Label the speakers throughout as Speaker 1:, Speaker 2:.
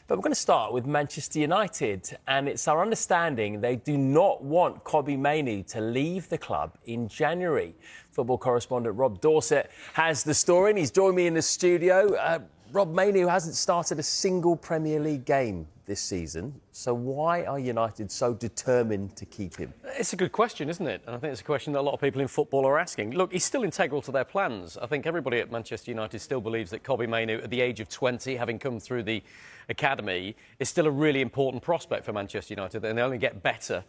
Speaker 1: But we're going to start with Manchester United, and it's our understanding they do not want Kobbie Mainoo to leave the club in January. Football correspondent Rob Dorsett has the story, and he's joined me in the studio. Rob, Mainoo hasn't started a single Premier League game this season, so why are United so determined to keep him?
Speaker 2: It's a good question, isn't it? And I think it's a question that a lot of people in football are asking. Look, he's still integral to their plans. I think everybody at Manchester United still believes that Kobbie Mainoo, at the age of 20, having come through the academy, is still a really important prospect for Manchester United, and they only get better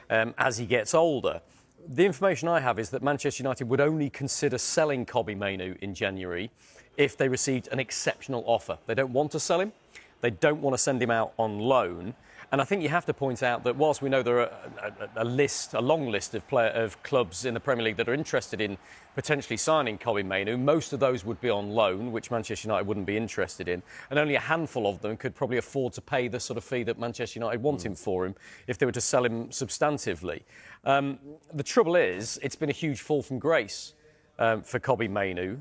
Speaker 2: as he gets older. The information I have is that Manchester United would only consider selling Kobbie Mainoo in January if they received an exceptional offer. They don't want to sell him. They don't want to send him out on loan. And I think you have to point out that whilst we know there are a long list of clubs in the Premier League that are interested in potentially signing Kobbie Mainoo, most of those would be on loan, which Manchester United wouldn't be interested in. And only a handful of them could probably afford to pay the sort of fee that Manchester United want him for him if they were to sell him substantively. The trouble is, it's been a huge fall from grace for Kobbie Mainoo,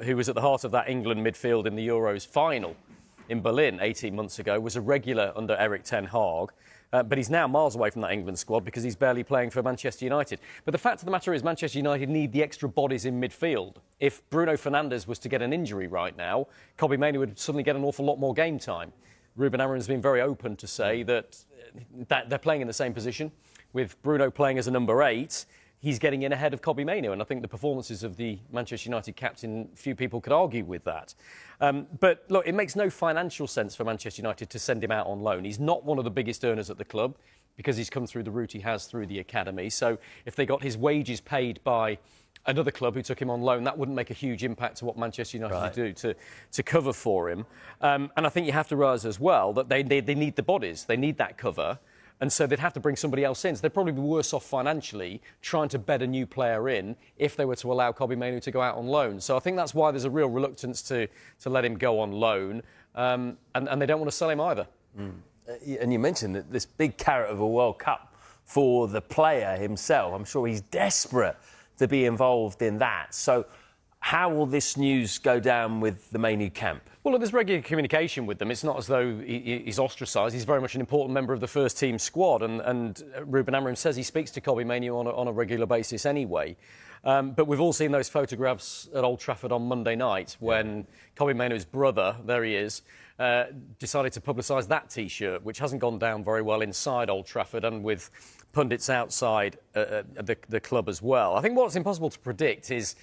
Speaker 2: who was at the heart of that England midfield in the Euros final in Berlin 18 months ago, was a regular under Erik ten Hag, but he's now miles away from that England squad because he's barely playing for Manchester United. But the fact of the matter is Manchester United need the extra bodies in midfield. If Bruno Fernandes was to get an injury right now, Kobbie Mainoo would suddenly get an awful lot more game time. Ruben Amorim's been very open to say that they're playing in the same position, with Bruno playing as a number 8. He's getting in ahead of Kobbie Mainoo, and I think the performances of the Manchester United captain, few people could argue with that. But look, it makes no financial sense for Manchester United to send him out on loan. He's not one of the biggest earners at the club because he's come through the route he has through the academy. So if they got his wages paid by another club who took him on loan, that wouldn't make a huge impact to what Manchester United do to cover for him. And I think you have to realise as well that they need the bodies. They need that cover. And so they'd have to bring somebody else in. So they'd probably be worse off financially trying to bed a new player in if they were to allow Kobbie Mainoo to go out on loan. So I think that's why there's a real reluctance to let him go on loan. And they don't want to sell him either.
Speaker 1: And you mentioned that this big carrot of a World Cup for the player himself. I'm sure he's desperate to be involved in that. So how will this news go down with the Mainoo camp?
Speaker 2: Well, look, there's regular communication with them. It's not as though he's ostracised. He's very much an important member of the first team squad. And Ruben Amorim says he speaks to Kobbie Mainoo on a regular basis anyway. But we've all seen those photographs at Old Trafford on Monday night when Kobbie Mainoo's brother, there he is, decided to publicise that T-shirt, which hasn't gone down very well inside Old Trafford and with pundits outside the club as well. I think what's impossible to predict is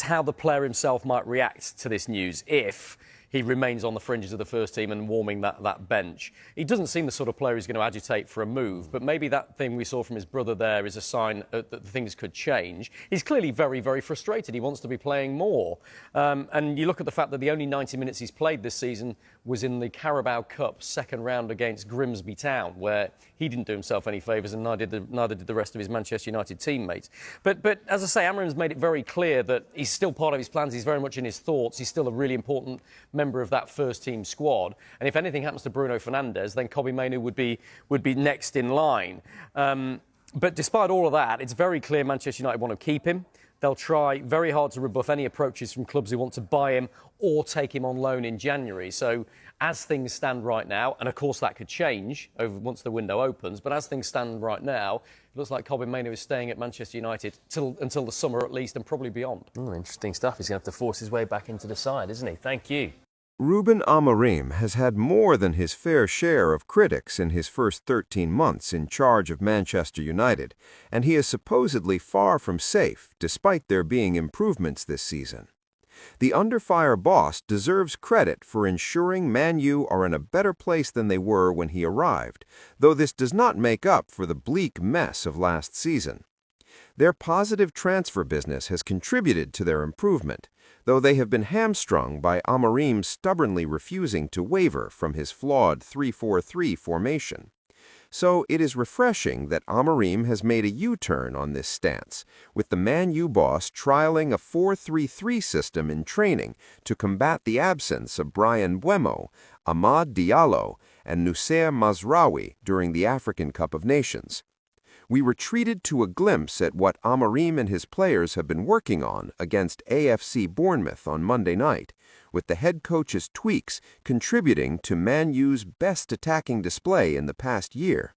Speaker 2: how the player himself might react to this news if he remains on the fringes of the first team and warming that bench. He doesn't seem the sort of player who's going to agitate for a move, but maybe that thing we saw from his brother there is a sign that things could change. He's clearly very, very frustrated. He wants to be playing more. And you look at the fact that the only 90 minutes he's played this season was in the Carabao Cup second round against Grimsby Town, where he didn't do himself any favours and neither did the rest of his Manchester United teammates. But as I say, Amorim's made it very clear that he's still part of his plans. He's very much in his thoughts. He's still a really important member of that first team squad. And if anything happens to Bruno Fernandes, then Kobbie Mainoo would be next in line. But despite all of that, it's very clear Manchester United want to keep him. They'll try very hard to rebuff any approaches from clubs who want to buy him or take him on loan in January. So as things stand right now, and of course that could change once the window opens, but as things stand right now, it looks like Kobbie Mainoo is staying at Manchester United until the summer at least and probably beyond.
Speaker 1: Interesting stuff. He's going to have to force his way back into the side, isn't he? Thank you.
Speaker 3: Ruben Amorim has had more than his fair share of critics in his first 13 months in charge of Manchester United, and he is supposedly far from safe, despite there being improvements this season. The under-fire boss deserves credit for ensuring Man U are in a better place than they were when he arrived, though this does not make up for the bleak mess of last season. Their positive transfer business has contributed to their improvement, though they have been hamstrung by Amorim stubbornly refusing to waver from his flawed 3-4-3 formation. So it is refreshing that Amorim has made a U-turn on this stance, with the Man U boss trialing a 4-3-3 system in training to combat the absence of Bryan Mbeumo, Amad Diallo, and Noussair Mazraoui during the African Cup of Nations. we were treated to a glimpse at what Amorim and his players have been working on against AFC Bournemouth on Monday night, with the head coach's tweaks contributing to Man U's best attacking display in the past year.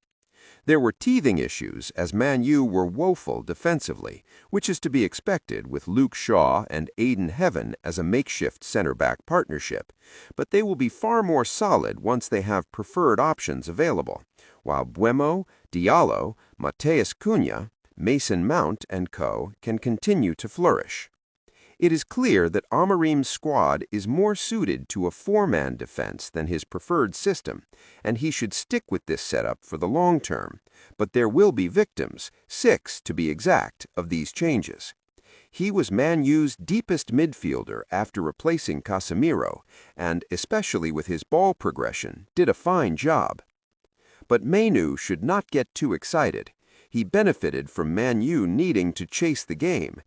Speaker 3: There were teething issues as Man U were woeful defensively, which is to be expected with Luke Shaw and Aidan Heaven as a makeshift center-back partnership, but they will be far more solid once they have preferred options available, while Mbeumo, Diallo, Mateus Cunha, Mason Mount and co. can continue to flourish. It is clear that Amorim's squad is more suited to a four-man defense than his preferred system, and he should stick with this setup for the long term, but there will be victims, 6 to be exact, of these changes. He was Man U's deepest midfielder after replacing Casemiro, and, especially with his ball progression, did a fine job. But Mainoo should not get too excited. He benefited from Man U needing to chase the game,